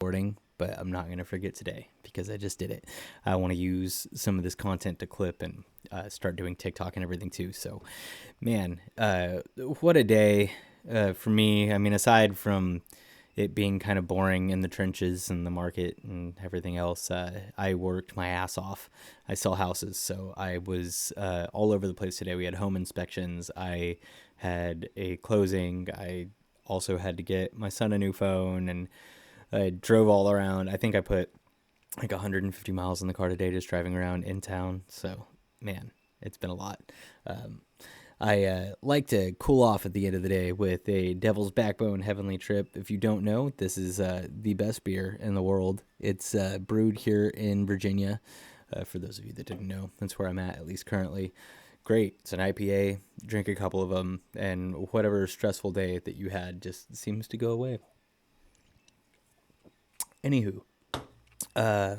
recording, but I'm not going to forget today because I just did it. I want to use some of this content to clip and start doing TikTok and everything too. So, man, what a day for me. I mean, aside from it being kind of boring in the trenches and the market and everything else, I worked my ass off. I sell houses, so I was all over the place today. We had home inspections. I had a closing. I also had to get my son a new phone, and I drove all around. I think I put like 150 miles in the car today just driving around in town. So, man, it's been a lot. Um, I like to cool off at the end of the day with a Devil's Backbone Heavenly Trip. If you don't know, this is the best beer in the world. It's brewed here in Virginia. For those of you that didn't know, that's where I'm at least currently. Great. It's an IPA. Drink a couple of them, and whatever stressful day that you had just seems to go away. Anywho,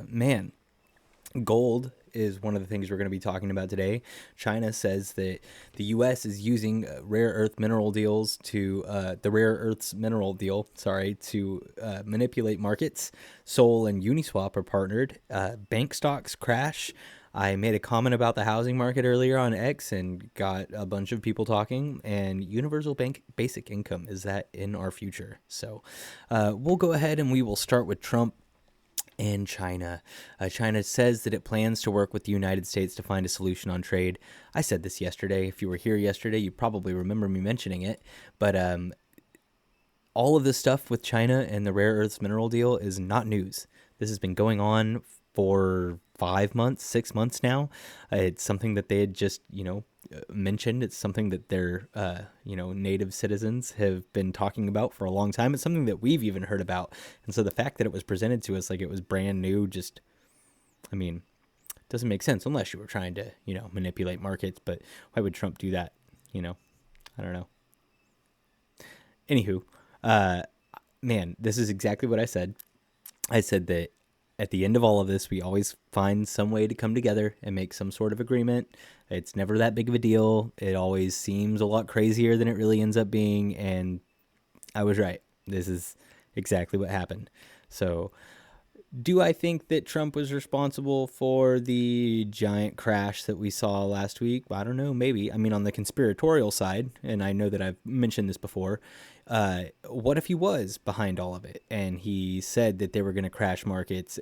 man, gold is one of the things we're going to be talking about today. China says that the U.S. is using rare earth mineral deals to the rare earths mineral deal, to manipulate markets. Sol and Uniswap are partnered. Bank stocks crash. I made a comment about the housing market earlier on X and got a bunch of people talking. And universal bank basic income, is that in our future? So we'll go ahead and we will start with Trump and China. China says that it plans to work with the United States to find a solution on trade. I said this yesterday. If you were here yesterday, you probably remember me mentioning it. But all of this stuff with China and the rare earths mineral deal is not news. This has been going on for 5 months, 6 months now. It's something that they had just, mentioned. It's something that their, native citizens have been talking about for a long time. It's something that we've even heard about. And so the fact that it was presented to us like it was brand new, doesn't make sense unless you were trying to, manipulate markets. But why would Trump do that? I don't know. Anywho, man, this is exactly what I said. I said that at the end of all of this, we always find some way to come together and make some sort of agreement. It's never that big of a deal. It always seems a lot crazier than it really ends up being. And I was right. This is exactly what happened. So, do I think that Trump was responsible for the giant crash that we saw last week? I don't know, maybe. I mean, on the conspiratorial side, and I know that I've mentioned this before, what if he was behind all of it and he said that they were going to crash markets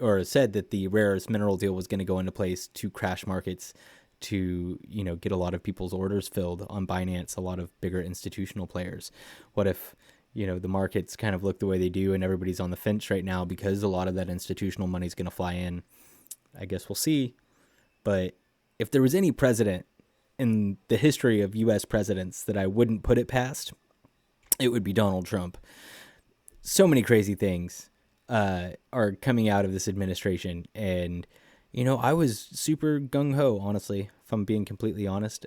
or said that the rare earth mineral deal was going to go into place to crash markets to, get a lot of people's orders filled on Binance, a lot of bigger institutional players? What if the markets kind of look the way they do and everybody's on the fence right now because a lot of that institutional money is going to fly in? I guess we'll see. But if there was any president in the history of U.S. presidents that I wouldn't put it past, it would be Donald Trump. So many crazy things are coming out of this administration. And, I was super gung-ho, honestly, if I'm being completely honest,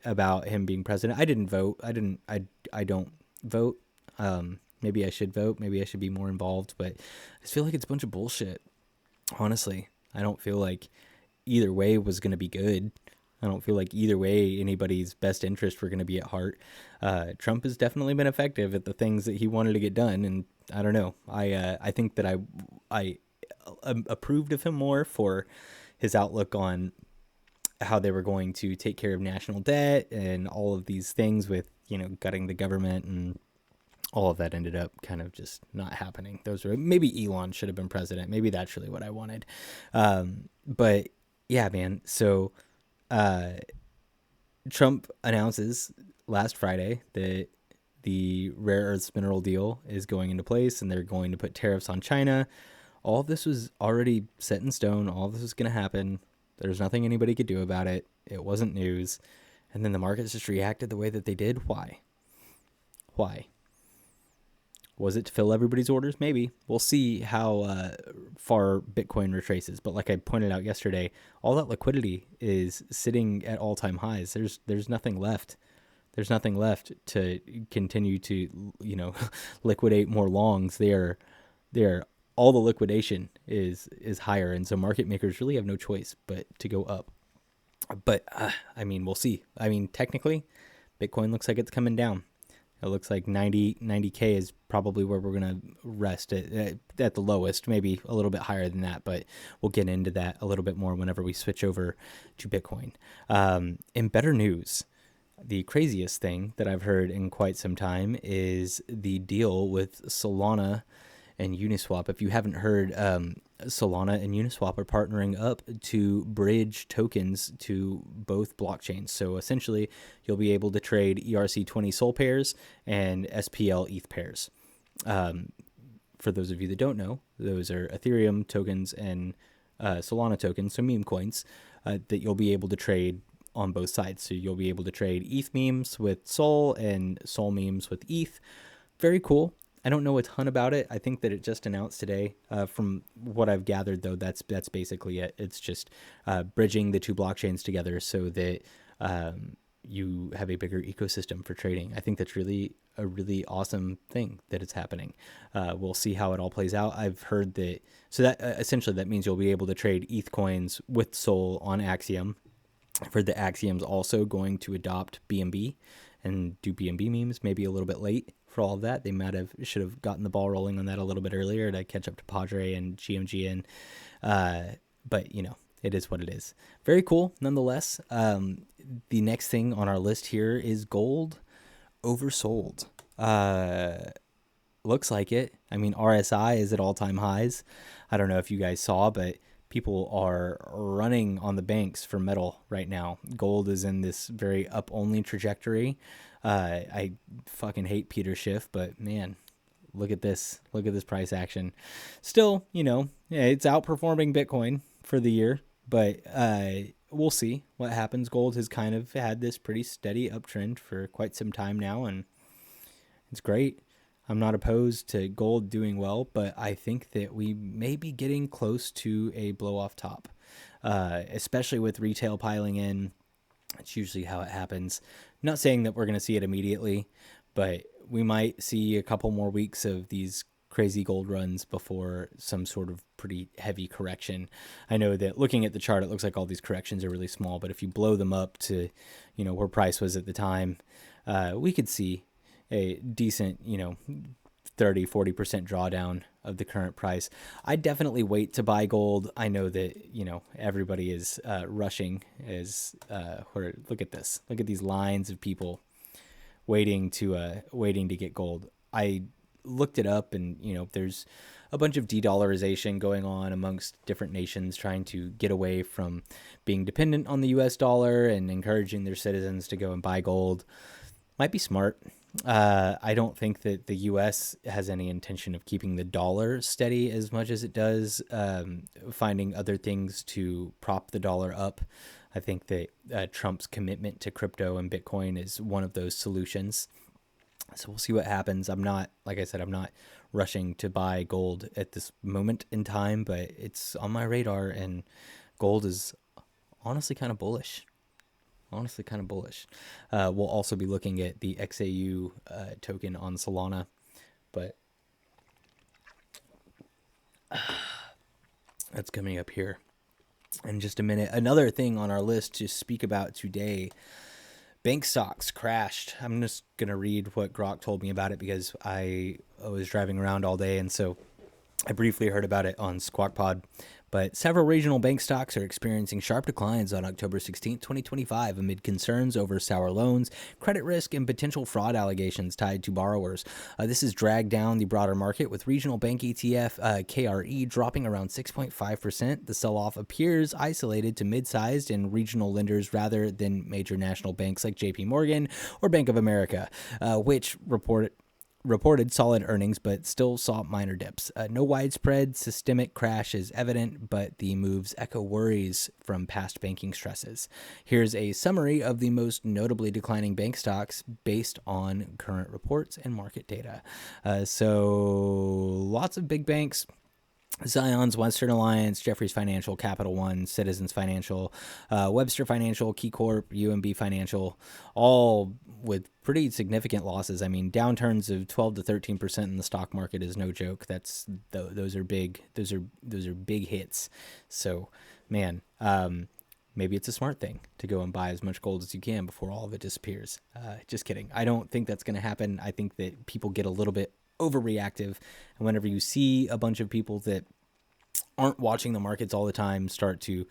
about him being president. I didn't vote. I don't vote. Maybe I should vote. Maybe I should be more involved, but I just feel like it's a bunch of bullshit. Honestly, I don't feel like either way was going to be good. I don't feel like either way anybody's best interest were going to be at heart. Trump has definitely been effective at the things that he wanted to get done, and I don't know. I think that I approved of him more for his outlook on how they were going to take care of national debt and all of these things with gutting the government, and all of that ended up kind of just not happening. Maybe Elon should have been president. Maybe that's really what I wanted. But yeah, man. So Trump announces last Friday that the rare earths mineral deal is going into place and they're going to put tariffs on China. All of this was already set in stone. All of this was going to happen. There's nothing anybody could do about it. It wasn't news. And then the markets just reacted the way that they did. Why? Was it to fill everybody's orders? Maybe. We'll see how far Bitcoin retraces. But like I pointed out yesterday, all that liquidity is sitting at all-time highs. There's nothing left. There's nothing left to continue to, liquidate more longs. They're all the liquidation is higher, and so market makers really have no choice but to go up. But we'll see. Technically, Bitcoin looks like it's coming down. It looks like 90K is probably where we're going to rest at the lowest, maybe a little bit higher than that, but we'll get into that a little bit more whenever we switch over to Bitcoin. In better news, the craziest thing that I've heard in quite some time is the deal with Solana and Uniswap. If you haven't heard, Solana and Uniswap are partnering up to bridge tokens to both blockchains. So essentially, you'll be able to trade ERC20 Sol pairs and SPL ETH pairs. For those of you that don't know, those are Ethereum tokens and Solana tokens, so meme coins, that you'll be able to trade on both sides. So you'll be able to trade ETH memes with Sol and Sol memes with ETH. Very cool. I don't know a ton about it. I think that it just announced today. From what I've gathered, though, that's basically it. It's just bridging the two blockchains together so that you have a bigger ecosystem for trading. I think that's really a really awesome thing that it's happening. We'll see how it all plays out. I've heard that, so that essentially that means you'll be able to trade ETH coins with Sol on Axiom. I've heard that Axiom's also going to adopt BNB and do BNB memes, maybe a little bit late for all of that. They should have gotten the ball rolling on that a little bit earlier to catch up to Padre and GMGN. But it is what it is. Very cool, nonetheless. The next thing on our list here is gold oversold. Looks like it. I mean, RSI is at all-time highs. I don't know if you guys saw, but people are running on the banks for metal right now. Gold is in this very up-only trajectory. I fucking hate Peter Schiff, but man, look at this. Look at this price action. Still, it's outperforming Bitcoin for the year, but we'll see what happens. Gold has kind of had this pretty steady uptrend for quite some time now, and it's great. I'm not opposed to gold doing well, but I think that we may be getting close to a blow-off top, especially with retail piling in. It's usually how it happens. I'm not saying that we're going to see it immediately, but we might see a couple more weeks of these crazy gold runs before some sort of pretty heavy correction. I know that looking at the chart, it looks like all these corrections are really small, but if you blow them up to, where price was at the time, we could see a decent, 30-40% drawdown of the current price. I definitely wait to buy gold. I know that, everybody is rushing look at this. Look at these lines of people waiting to get gold. I looked it up, and, there's a bunch of de-dollarization going on amongst different nations trying to get away from being dependent on the US dollar and encouraging their citizens to go and buy gold. Might be smart. I don't think that the U.S. has any intention of keeping the dollar steady as much as it does, finding other things to prop the dollar up. I think that Trump's commitment to crypto and Bitcoin is one of those solutions. So we'll see what happens. Like I said, I'm not rushing to buy gold at this moment in time, but it's on my radar, and gold is honestly kind of bullish. We'll also be looking at the XAU token on Solana, but that's coming up here in just a minute. Another thing on our list to speak about today, bank stocks crashed. I'm just going to read what Grok told me about it because I was driving around all day, and so I briefly heard about it on Squawk Pod. But several regional bank stocks are experiencing sharp declines on October 16, 2025, amid concerns over sour loans, credit risk, and potential fraud allegations tied to borrowers. This has dragged down the broader market, with regional bank ETF KRE dropping around 6.5%. The sell-off appears isolated to mid-sized and regional lenders rather than major national banks like JP Morgan or Bank of America, which reported solid earnings but still saw minor dips. No widespread systemic crash is evident, but the moves echo worries from past banking stresses. Here's a summary of the most notably declining bank stocks based on current reports and market data. So lots of big banks: Zions, Western Alliance, Jefferies Financial, Capital One, Citizens Financial, Webster Financial, KeyCorp, UMB Financial, all with pretty significant losses. I mean, downturns of 12 to 13% in the stock market is no joke. Those are big. Those are big hits. So, man, maybe it's a smart thing to go and buy as much gold as you can before all of it disappears. Just kidding. I don't think that's going to happen. I think that people get a little bit overreactive, and whenever you see a bunch of people that aren't watching the markets all the time start to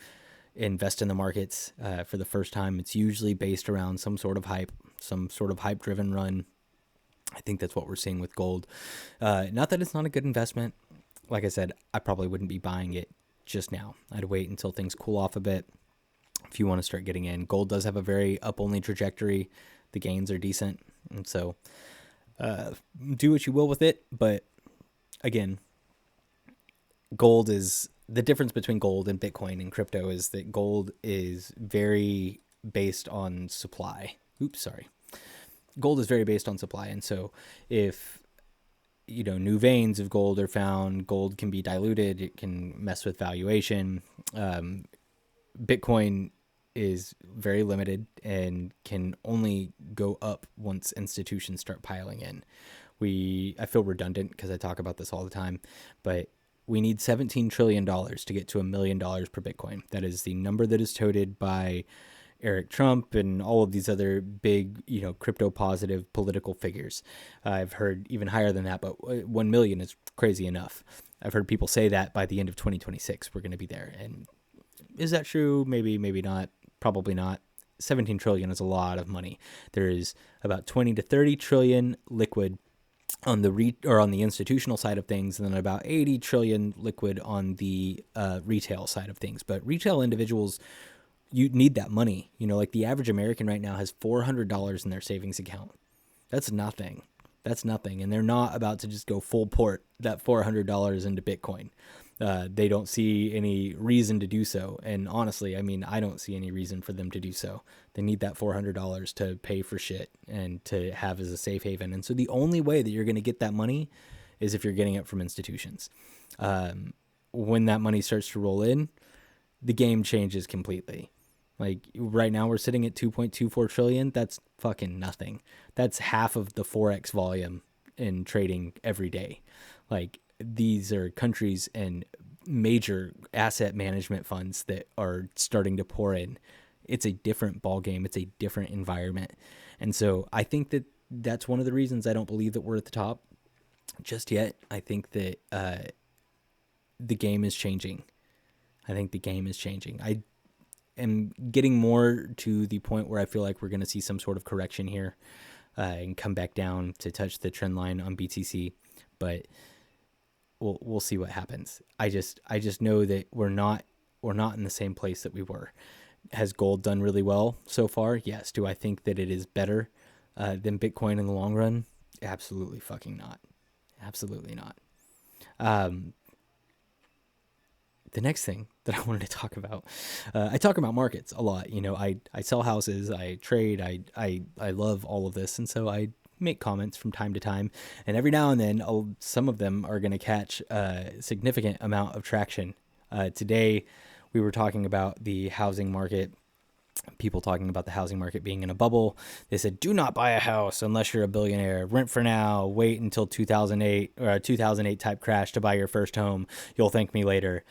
invest in the markets for the first time, it's usually based around some sort of hype driven run. I think that's what we're seeing with gold. Not that it's not a good investment. Like I said, I probably wouldn't be buying it just now. I'd wait until things cool off a bit if you want to start getting in. Gold does have a very up-only trajectory. The gains are decent. And so do what you will with it. But again, gold is the difference between gold and Bitcoin and crypto is that gold is very based on supply. Gold is very based on supply. And so if new veins of gold are found, gold can be diluted. It can mess with valuation. Bitcoin is very limited and can only go up once institutions start piling in. I feel redundant because I talk about this all the time, but we need $17 trillion to get to $1 million per Bitcoin. That is the number that is touted by Eric Trump and all of these other big, crypto positive political figures. I've heard even higher than that, but 1 million is crazy enough. I've heard people say that by the end of 2026, we're going to be there. And is that true? Maybe, maybe not. Probably not. 17 trillion is a lot of money. There is about 20 to 30 trillion liquid on the institutional side of things, and then about 80 trillion liquid on the retail side of things. But retail individuals, you need that money. Like the average American right now has $400 in their savings account. That's nothing. And they're not about to just go full port that $400 into Bitcoin. They don't see any reason to do so. And honestly, I don't see any reason for them to do so. They need that $400 to pay for shit and to have as a safe haven. And so the only way that you're going to get that money is if you're getting it from institutions. When that money starts to roll in, the game changes completely. Like right now we're sitting at 2.24 trillion. That's fucking nothing. That's half of the Forex volume in trading every day. Like these are countries and major asset management funds that are starting to pour in. It's a different ball game. It's a different environment. And so I think that that's one of the reasons I don't believe that we're at the top just yet. I think that the game is changing. I am getting more to the point where I feel like we're going to see some sort of correction here and come back down to touch the trend line on BTC. But we'll see what happens. I just know that we're not in the same place that we were. Has gold done really well so far? Yes. Do I think that it is better than Bitcoin in the long run? Absolutely fucking not. Absolutely not. The next thing that I wanted to talk about, I talk about markets a lot. I sell houses, I trade, I love all of this. And so I make comments from time to time, and every now and then some of them are going to catch a significant amount of traction. Today we were talking about the housing market, people talking about the housing market being in a bubble. They said, do not buy a house unless you're a billionaire. Rent for now, wait until 2008 or a 2008 type crash to buy your first home. You'll thank me later.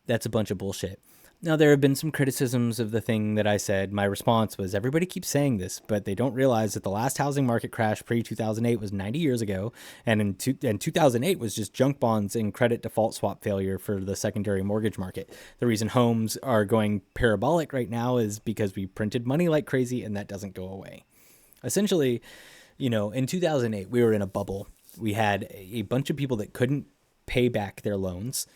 That's a bunch of bullshit. Now, there have been some criticisms of the thing that I said. My response was, everybody keeps saying this, but they don't realize that the last housing market crash pre-2008 was 90 years ago, and 2008 was just junk bonds and credit default swap failure for the secondary mortgage market. The reason homes are going parabolic right now is because we printed money like crazy, and that doesn't go away. Essentially, in 2008, we were in a bubble. We had a bunch of people that couldn't pay back their loans.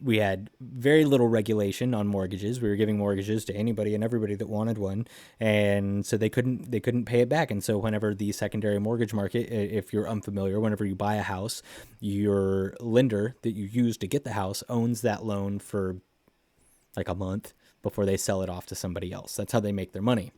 We had very little regulation on mortgages. We were giving mortgages to anybody and everybody that wanted one. And so they couldn't pay it back. And so whenever the secondary mortgage market, if you're unfamiliar, whenever you buy a house, your lender that you use to get the house owns that loan for like a month before they sell it off to somebody else. That's how they make their money.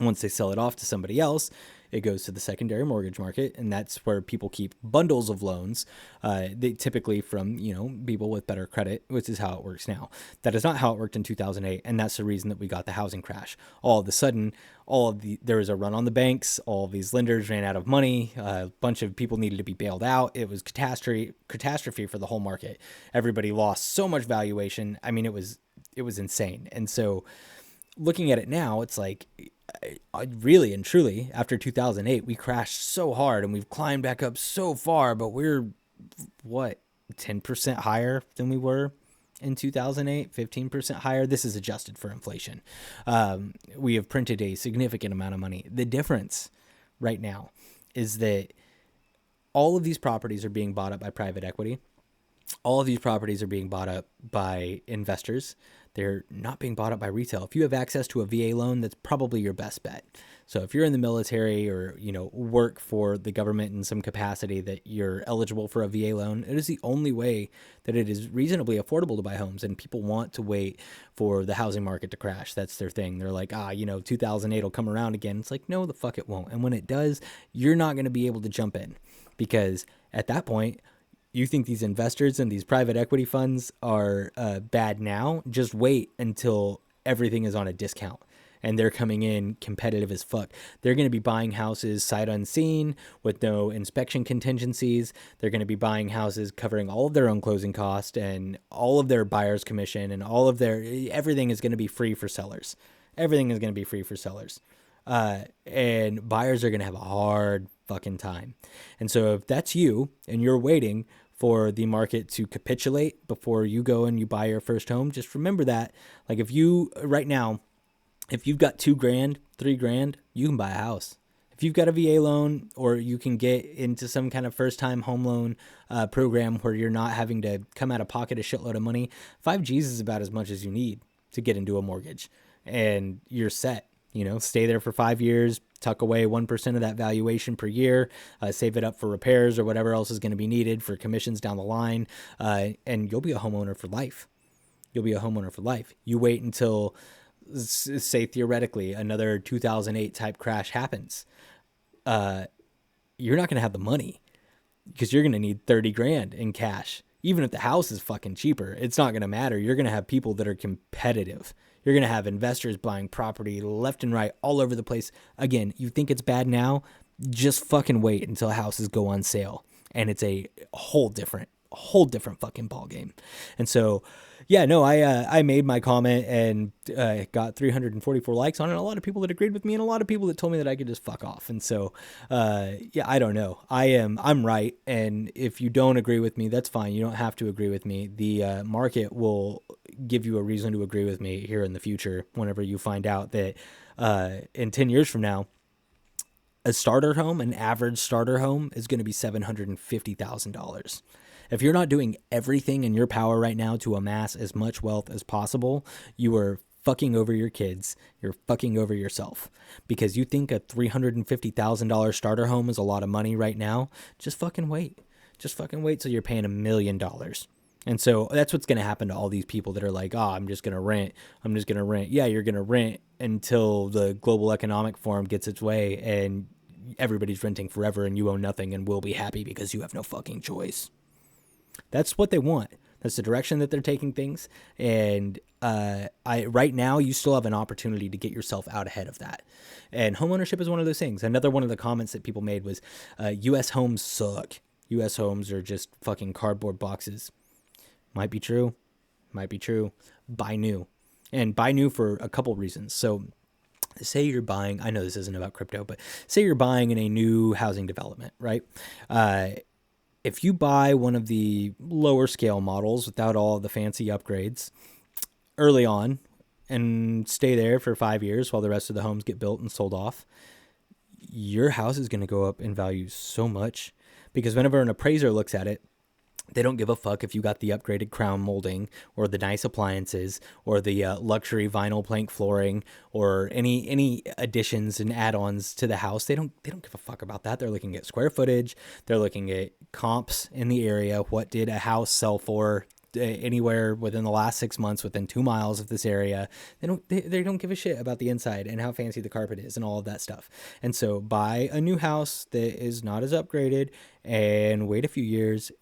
Once they sell it off to somebody else, it goes to the secondary mortgage market, and that's where people keep bundles of loans. They typically from people with better credit, which is how it works now. That is not how it worked in 2008, and that's the reason that we got the housing crash. All of a sudden, there was a run on the banks. All of these lenders ran out of money. A bunch of people needed to be bailed out. It was catastrophe for the whole market. Everybody lost so much valuation. I mean, it was insane. And so, looking at it now, it's like, really and truly, after 2008, we crashed so hard and we've climbed back up so far, but we're 10% higher than we were in 2008, 15% higher. This is adjusted for inflation. We have printed a significant amount of money. The difference right now is that all of these properties are being bought up by private equity. All of these properties are being bought up by investors. They're not being bought up by retail. If you have access to a VA loan, that's probably your best bet. So if you're in the military or, work for the government in some capacity that you're eligible for a VA loan, it is the only way that it is reasonably affordable to buy homes. And people want to wait for the housing market to crash. That's their thing. They're like, 2008 will come around again. It's like, no, the fuck it won't. And when it does, you're not going to be able to jump in, because at that point, you think these investors and these private equity funds are bad now? Just wait until everything is on a discount and they're coming in competitive as fuck. They're going to be buying houses sight unseen with no inspection contingencies. They're going to be buying houses covering all of their own closing costs and all of their buyer's commission, and everything is going to be free for sellers. Everything is going to be free for sellers. And buyers are going to have a hard fucking time. And so if that's you and you're waiting for the market to capitulate before you go and you buy your first home, just remember that. Like, if you've got $2,000, $3,000, you can buy a house. If you've got a VA loan, or you can get into some kind of first time home loan program where you're not having to come out of pocket a shitload of money, 5 G's is about as much as you need to get into a mortgage, and you're set. Stay there for 5 years, tuck away 1% of that valuation per year, save it up for repairs or whatever else is going to be needed for commissions down the line, and you'll be a homeowner for life. You wait until, say, theoretically, another 2008 type crash happens. You're not going to have the money, because you're going to need 30 grand in cash. Even if the house is fucking cheaper, it's not going to matter. You're going to have people that are competitive. You're going to have investors buying property left and right all over the place. Again, you think it's bad now? Just fucking wait until houses go on sale, and it's a whole different fucking ball game. And so, I made my comment and got 344 likes on it. A lot of people that agreed with me, and a lot of people that told me that I could just fuck off. And so, I don't know. I'm right. And if you don't agree with me, that's fine. You don't have to agree with me. The market will give you a reason to agree with me here in the future, whenever you find out that in 10 years from now, an average starter home is going to be $750,000. If you're not doing everything in your power right now to amass as much wealth as possible, you are fucking over your kids. You're fucking over yourself, because you think a $350,000 starter home is a lot of money right now. Just fucking wait. Till you're paying $1 million. And so that's what's going to happen to all these people that are like, I'm just going to rent. Yeah, you're going to rent until the global economic forum gets its way and everybody's renting forever and you own nothing and will be happy because you have no fucking choice. That's what they want. That's the direction that they're taking things. And right now, you still have an opportunity to get yourself out ahead of that. And homeownership is one of those things. Another one of the comments that people made was, U.S. homes suck. U.S. homes are just fucking cardboard boxes. Might be true. Buy new. And buy new for a couple reasons. So say you're buying, I know this isn't about crypto, but say you're buying in a new housing development, right? If you buy one of the lower scale models without all of the fancy upgrades early on and stay there for 5 years while the rest of the homes get built and sold off, your house is going to go up in value so much, because whenever an appraiser looks at it, they don't give a fuck if you got the upgraded crown molding or the nice appliances or the luxury vinyl plank flooring or any additions and add-ons to the house. They don't give a fuck about that. They're looking at square footage. They're looking at comps in the area. What did a house sell for anywhere within the last 6 months within 2 miles of this area. They don't give a shit about the inside and how fancy the carpet is and all of that stuff. And so buy a new house that is not as upgraded and wait a few years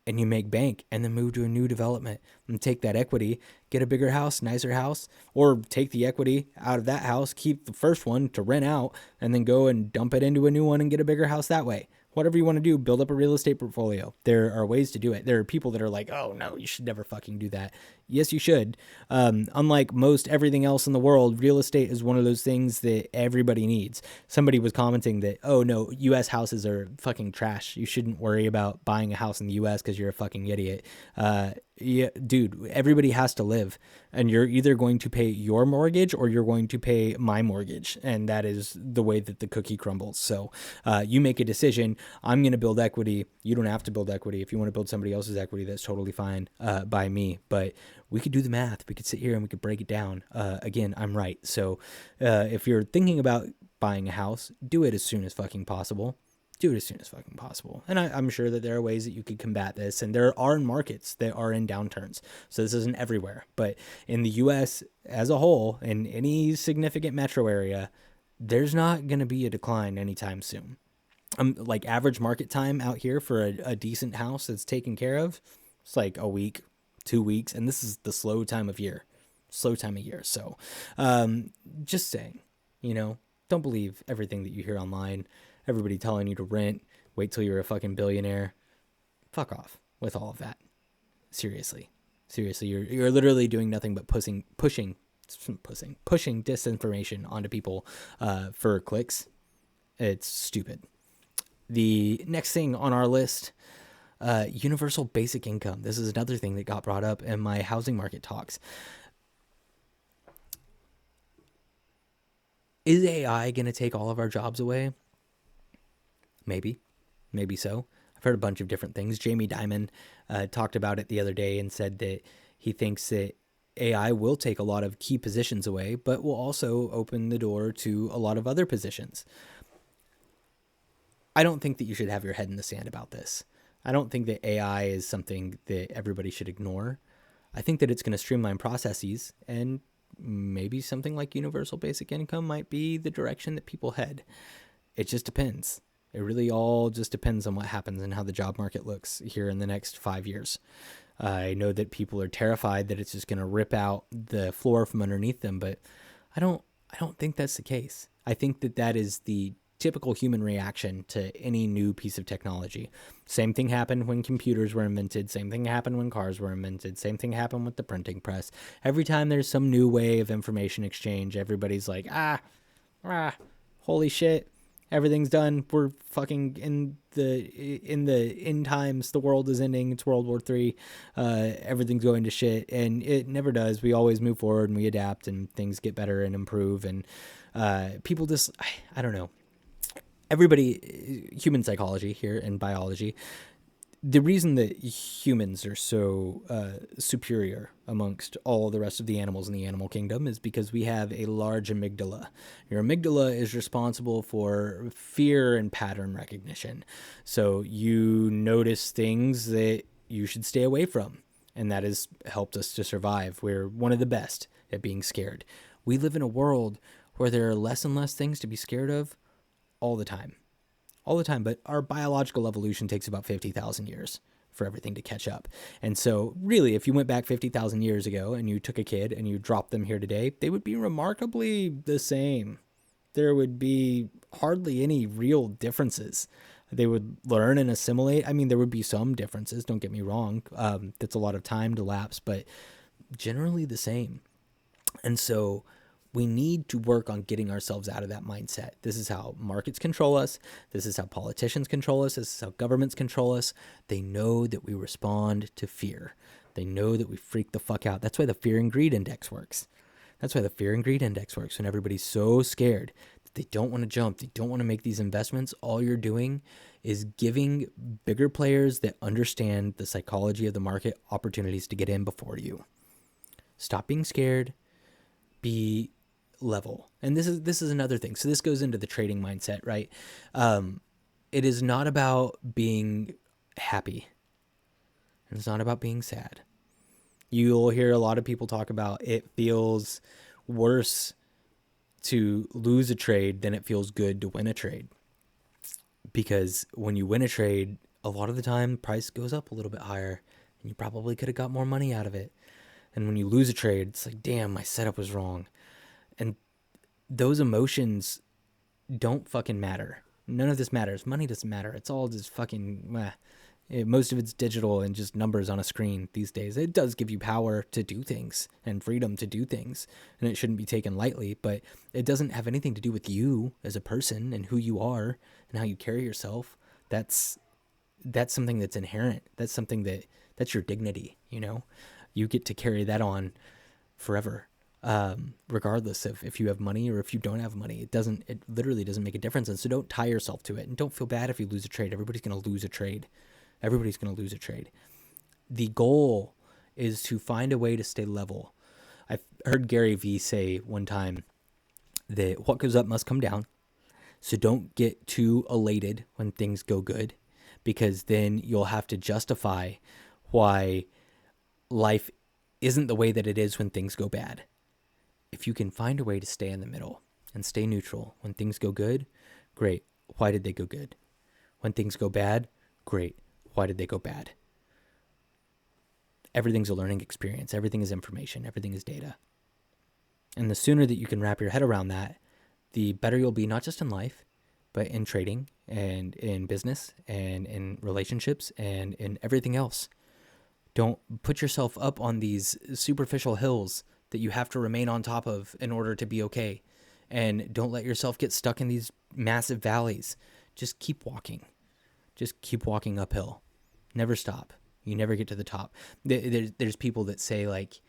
and you make bank, and then move to a new development and take that equity, get a bigger house, nicer house, or take the equity out of that house, keep the first one to rent out, and then go and dump it into a new one and get a bigger house that way. Whatever you want to do, build up a real estate portfolio. There are ways to do it. There are people that are like, oh no, you should never fucking do that. Yes, you should. Unlike most everything else in the world, real estate is one of those things that everybody needs. Somebody was commenting that, oh no, US houses are fucking trash. You shouldn't worry about buying a house in the US because you're a fucking idiot. Yeah, dude, everybody has to live, and you're either going to pay your mortgage or you're going to pay my mortgage, and that is the way that the cookie crumbles. So you make a decision. I'm going to build equity. You don't have to build equity. If you want to build somebody else's equity, that's totally fine by me, but we could do the math. We could sit here and we could break it down. Again, I'm right. So if you're thinking about buying a house, do it as soon as fucking possible. Do it as soon as fucking possible. And I'm sure that there are ways that you could combat this. And there are markets that are in downturns. So this isn't everywhere. But in the US as a whole, in any significant metro area, there's not going to be a decline anytime soon. Like average market time out here for a decent house that's taken care of, it's like a week, 2 weeks. And this is the slow time of year. So just saying, don't believe everything that you hear online. Everybody telling you to rent, wait till you're a fucking billionaire. Fuck off with all of that. Seriously, you're literally doing nothing but pushing disinformation onto people for clicks. It's stupid. The next thing on our list, universal basic income. This is another thing that got brought up in my housing market talks. Is AI going to take all of our jobs away? Maybe so. I've heard a bunch of different things. Jamie Dimon talked about it the other day and said that he thinks that AI will take a lot of key positions away, but will also open the door to a lot of other positions. I don't think that you should have your head in the sand about this. I don't think that AI is something that everybody should ignore. I think that it's going to streamline processes, and maybe something like universal basic income might be the direction that people head. It just depends. It really all just depends on what happens and how the job market looks here in the next 5 years. I know that people are terrified that it's just going to rip out the floor from underneath them, but I don't think that's the case. I think that is the typical human reaction to any new piece of technology. Same thing happened when computers were invented. Same thing happened when cars were invented. Same thing happened with the printing press. Every time there's some new way of information exchange, everybody's like, holy shit. Everything's done. We're fucking in the end times. The world is ending. It's World War III. Everything's going to shit, and it never does. We always move forward and we adapt, and things get better and improve. And people just, I don't know. Everybody, human psychology here and biology. The reason that humans are so superior amongst all the rest of the animals in the animal kingdom is because we have a large amygdala. Your amygdala is responsible for fear and pattern recognition. So you notice things that you should stay away from, and that has helped us to survive. We're one of the best at being scared. We live in a world where there are less and less things to be scared of all the time. But our biological evolution takes about 50,000 years for everything to catch up. And so really, if you went back 50,000 years ago and you took a kid and you dropped them here today, they would be remarkably the same. There would be hardly any real differences. They would learn and assimilate. I mean, there would be some differences, don't get me wrong. That's a lot of time to lapse, but generally the same. And so we need to work on getting ourselves out of that mindset. This is how markets control us. This is how politicians control us. This is how governments control us. They know that we respond to fear. They know that we freak the fuck out. That's why the fear and greed index works. When everybody's so scared that they don't want to jump, they don't want to make these investments, all you're doing is giving bigger players that understand the psychology of the market opportunities to get in before you. Stop being scared. Be level. And this is another thing. So this goes into the trading mindset, right? It is not about being happy. And it's not about being sad. You'll hear a lot of people talk about it feels worse to lose a trade than it feels good to win a trade. Because when you win a trade, a lot of the time price goes up a little bit higher and you probably could have got more money out of it. And when you lose a trade, it's like, damn, my setup was wrong. And those emotions don't fucking matter. None of this matters. Money doesn't matter. It's all just fucking most of it's digital and just numbers on a screen these days. It does give you power to do things and freedom to do things, and it shouldn't be taken lightly, but it doesn't have anything to do with you as a person and who you are and how you carry yourself. That's something that's inherent. That's something that's your dignity, you know? You get to carry that on forever. Regardless of if you have money or if you don't have money, it literally doesn't make a difference. And so don't tie yourself to it, and don't feel bad if you lose a trade. Everybody's going to lose a trade. The goal is to find a way to stay level. I've heard Gary Vee say one time that what goes up must come down. So don't get too elated when things go good, because then you'll have to justify why life isn't the way that it is when things go bad. If you can find a way to stay in the middle and stay neutral when things go good, great. Why did they go good? When things go bad, great. Why did they go bad? Everything's a learning experience. Everything is information. Everything is data. And the sooner that you can wrap your head around that, the better you'll be, not just in life, but in trading and in business and in relationships and in everything else. Don't put yourself up on these superficial hills that you have to remain on top of in order to be okay. And don't let yourself get stuck in these massive valleys. Just keep walking. Just keep walking uphill. Never stop. You never get to the top. There's people that say, like,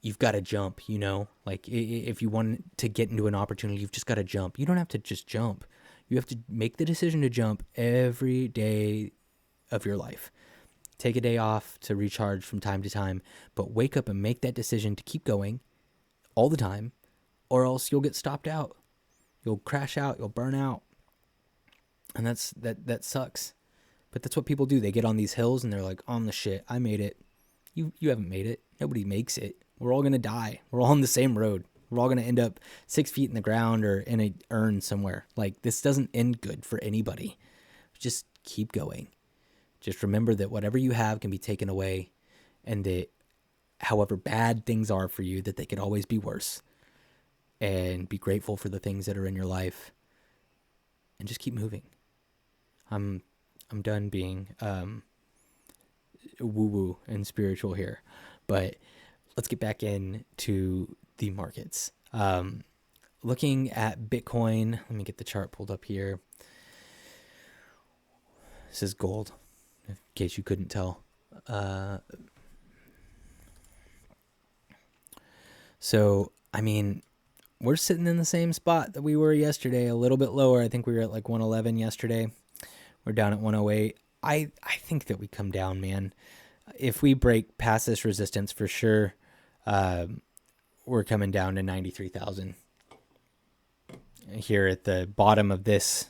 you've got to jump, you know? Like, if you want to get into an opportunity, you've just got to jump. You don't have to just jump. You have to make the decision to jump every day of your life. Take a day off to recharge from time to time, but wake up and make that decision to keep going all the time, or else you'll get stopped out. You'll crash out. You'll burn out. And that sucks. But that's what people do. They get on these hills and they're like, on the shit, I made it. You haven't made it. Nobody makes it. We're all going to die. We're all on the same road. We're all going to end up 6 feet in the ground or in a urn somewhere. Like, this doesn't end good for anybody. Just keep going. Just remember that whatever you have can be taken away, and that however bad things are for you, that they could always be worse. And be grateful for the things that are in your life, and just keep moving. I'm done being woo-woo and spiritual here, but let's get back into the markets. Looking at Bitcoin, let me get the chart pulled up here. This is gold, in case you couldn't tell. So, I mean, we're sitting in the same spot that we were yesterday, a little bit lower. I think we were at like 111 yesterday. We're down at 108. I think that we come down, man. If we break past this resistance, for sure, we're coming down to 93,000. Here at the bottom of this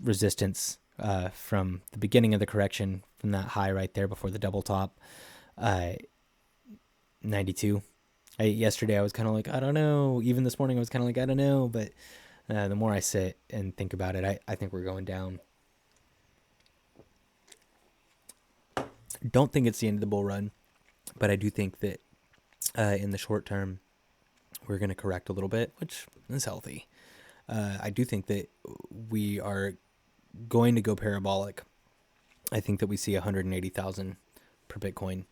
resistance, from the beginning of the correction, from that high right there before the double top, 92. Yesterday I was kind of like, I don't know. Even this morning I was kind of like, I don't know. But the more I sit and think about it, I think we're going down. Don't think it's the end of the bull run, but I do think that in the short term, we're going to correct a little bit, which is healthy. I do think that we are going to go parabolic. I think that we see 180,000 per Bitcoin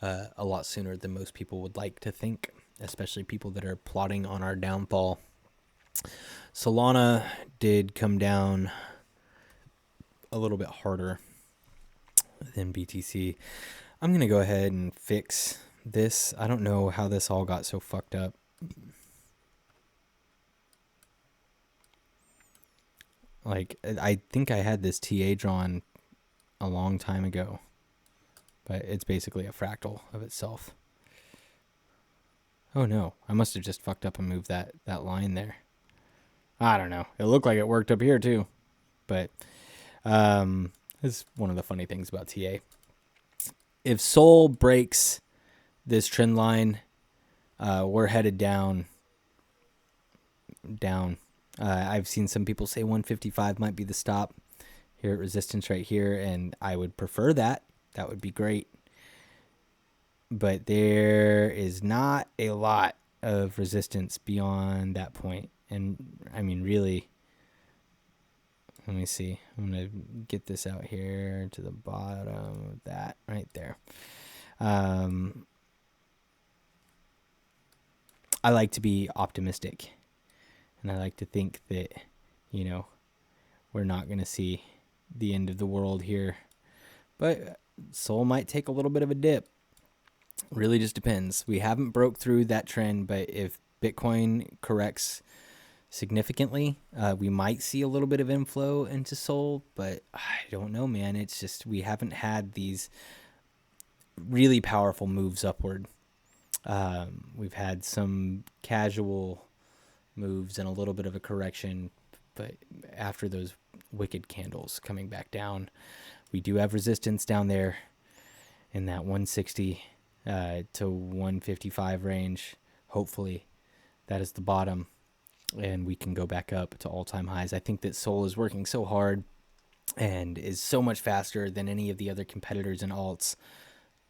a lot sooner than most people would like to think, especially people that are plotting on our downfall. Solana did come down a little bit harder than BTC. I'm going to go ahead and fix this. I don't know how this all got so fucked up. Like, I think I had this TA drawn a long time ago, but it's basically a fractal of itself. Oh no, I must have just fucked up and moved that line there. I don't know. It looked like it worked up here too, but it's one of the funny things about TA. if Sol breaks this trend line, we're headed down. I've seen some people say 155 might be the stop here at resistance right here, and I would prefer that. That would be great. But there is not a lot of resistance beyond that point. And I mean, really, let me see. I'm going to get this out here to the bottom of that right there. I like to be optimistic, and I like to think that, we're not going to see the end of the world here. But Sol might take a little bit of a dip. Really just depends. We haven't broke through that trend, but if Bitcoin corrects significantly, we might see a little bit of inflow into Sol, but I don't know, man. It's just we haven't had these really powerful moves upward. We've had some casual moves and a little bit of a correction, but after those wicked candles coming back down, we do have resistance down there in that 160 to 155 range. Hopefully that is the bottom and we can go back up to all-time highs. I think that Sol is working so hard and is so much faster than any of the other competitors in alts.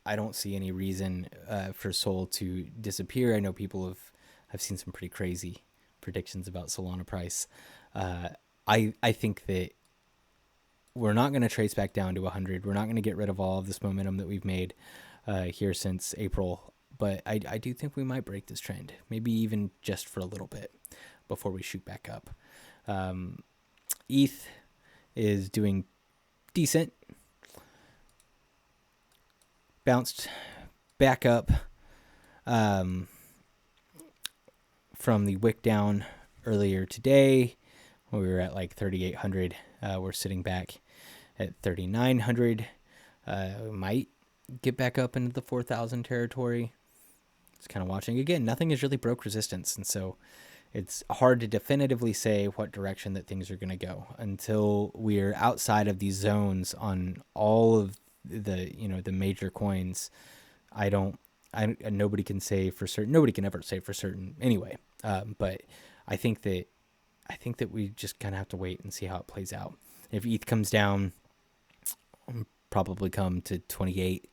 I don't see any reason for Sol to disappear. I know I've seen some pretty crazy predictions about Solana price. I think that we're not going to trace back down to 100. We're not going to get rid of all of this momentum that we've made here since April. But I do think we might break this trend, maybe even just for a little bit before we shoot back up. ETH is doing decent. Bounced back up from the wick down earlier today. We were at like 3,800. We're sitting back at 3,900. We might get back up into the 4,000 territory. It's kind of watching. Again, nothing has really broke resistance, and so it's hard to definitively say what direction that things are going to go until we're outside of these zones on all of the major coins. Nobody can say for certain. Nobody can ever say for certain anyway. But I think that we just kind of have to wait and see how it plays out. If ETH comes down, probably come to 28.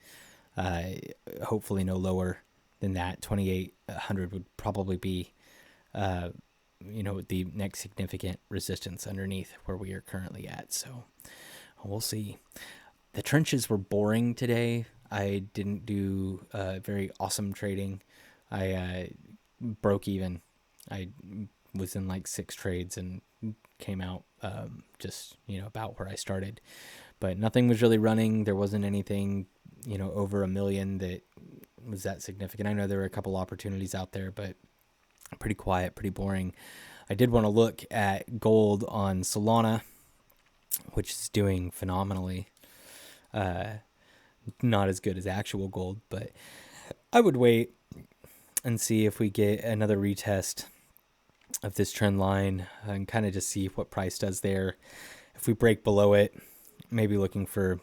Hopefully no lower than that. 2,800 would probably be, the next significant resistance underneath where we are currently at. So we'll see. The trenches were boring today. I didn't do very awesome trading. I broke even. I was in like 6 trades and came out just about where I started, but nothing was really running. There wasn't anything over 1 million that was that significant. I know there were a couple opportunities out there, but pretty quiet, pretty boring. I did want to look at gold on Solana, which is doing phenomenally. Not as good as actual gold, but I would wait and see if we get another retest of this trend line and kind of just see what price does there. If we break below it, maybe looking for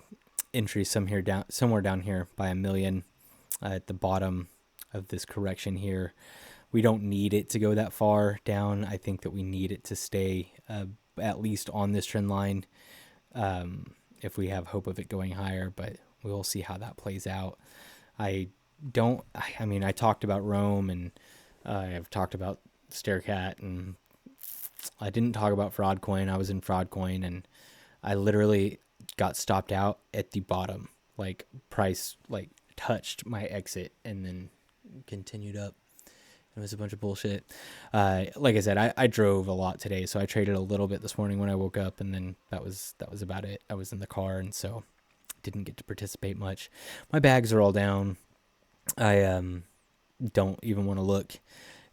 entry somewhere down here by 1 million at the bottom of this correction here. We don't need it to go that far down. I think that we need it to stay at least on this trend line if we have hope of it going higher, but we'll see how that plays out. I talked about Rome and I've talked about Staircat, and I didn't talk about Fraudcoin. I was in Fraudcoin and I literally got stopped out at the bottom. Like price touched my exit and then continued up. It was a bunch of bullshit. Like I said, I drove a lot today, so I traded a little bit this morning when I woke up, and then that was about it. I was in the car, and so didn't get to participate much. My bags are all down. I don't even want to look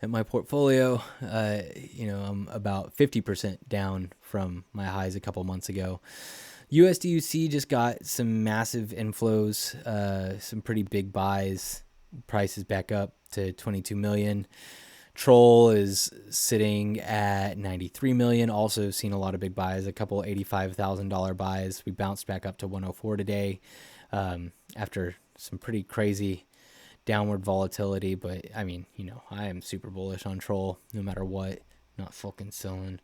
at my portfolio. I'm about 50% down from my highs a couple months ago. USDUC just got some massive inflows, some pretty big buys. Price is back up to 22 million. Troll is sitting at 93 million. Also seen a lot of big buys, a couple $85,000 buys. We bounced back up to 104 today after some pretty crazy downward volatility, but I mean, I am super bullish on Troll no matter what. Not fucking selling.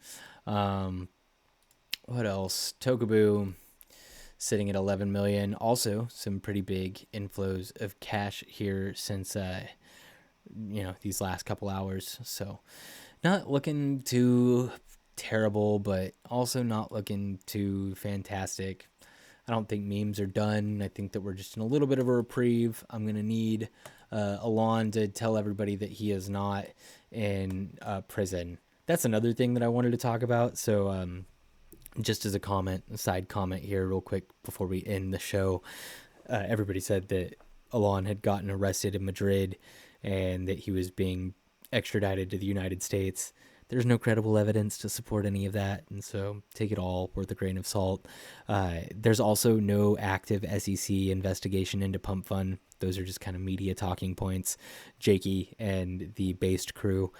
What else? Tokabu sitting at 11 million. Also, some pretty big inflows of cash here since these last couple hours. So, not looking too terrible, but also not looking too fantastic. I don't think memes are done. I think that we're just in a little bit of a reprieve. I'm going to need Elon to tell everybody that he is not in prison. That's another thing that I wanted to talk about. So just as a side comment here real quick before we end the show, everybody said that Elon had gotten arrested in Madrid and that he was being extradited to the United States. There's no credible evidence to support any of that, and so take it all with a grain of salt. There's also no active SEC investigation into Pump Fund. Those are just kind of media talking points. Jakey and the Based crew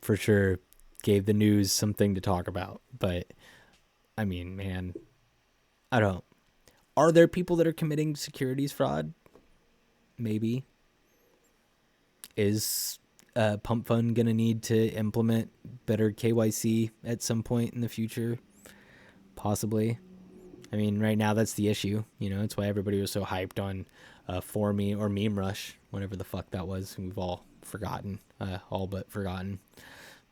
for sure gave the news something to talk about. But, I mean, man, I don't. Are there people that are committing securities fraud? Maybe. Is Pump Fund going to need to implement better KYC at some point in the future? Possibly. I mean, right now that's the issue. That's why everybody was so hyped on For Me or Meme Rush, whatever the fuck that was. We've all forgotten, all but forgotten.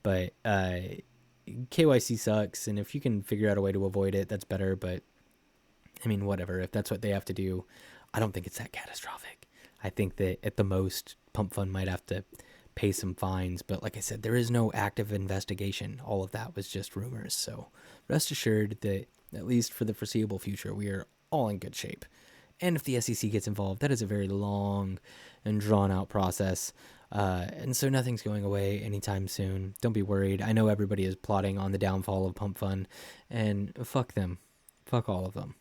But KYC sucks, and if you can figure out a way to avoid it, that's better. But, I mean, whatever. If that's what they have to do, I don't think it's that catastrophic. I think that at the most, Pump Fund might have to pay some fines, but like I said, there is no active investigation. All of that was just rumors. So rest assured that at least for the foreseeable future, we are all in good shape. And if the SEC gets involved, that is a very long and drawn out process. And so nothing's going away anytime soon. Don't be worried. I know everybody is plotting on the downfall of Pump Fund, and fuck them. Fuck all of them.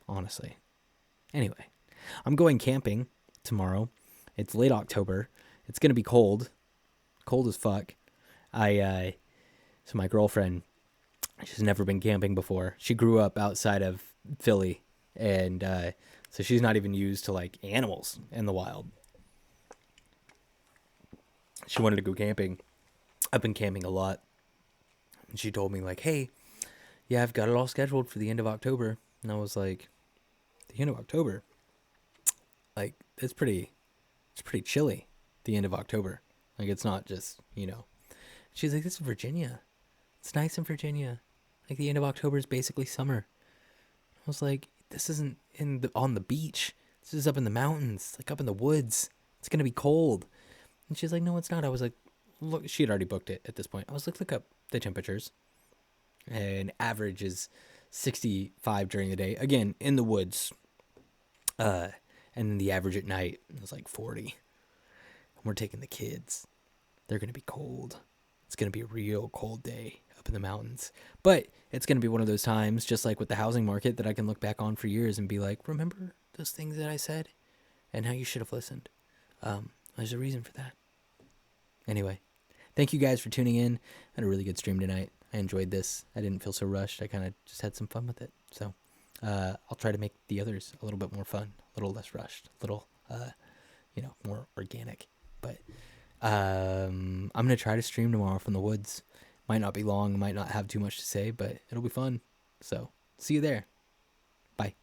Honestly. Anyway, I'm going camping tomorrow. It's late October. It's going to be cold as fuck. So my girlfriend, she's never been camping before. She grew up outside of Philly, and so she's not even used to like animals in the wild. She wanted to go camping. I've been camping a lot. And she told me like, hey, yeah, I've got it all scheduled for the end of October. And I was like, the end of October? Like, it's pretty chilly. The end of October. Like, it's not just, She's like, this is Virginia. It's nice in Virginia. Like, the end of October is basically summer. I was like, this isn't on the beach. This is up in the mountains, like up in the woods. It's going to be cold. And she's like, no, it's not. I was like, look, she had already booked it at this point. I was like, look up the temperatures. And average is 65 during the day. Again, in the woods. And then the average at night was like 40. We're taking the kids. They're going to be cold. It's going to be a real cold day up in the mountains. But it's going to be one of those times, just like with the housing market, that I can look back on for years and be like, remember those things that I said? And how you should have listened. There's a reason for that. Anyway, thank you guys for tuning in. I had a really good stream tonight. I enjoyed this. I didn't feel so rushed. I kind of just had some fun with it. So I'll try to make the others a little bit more fun, a little less rushed, a little, more organic. But I'm going to try to stream tomorrow from the woods. Might not be long, might not have too much to say, but it'll be fun. So, see you there. Bye.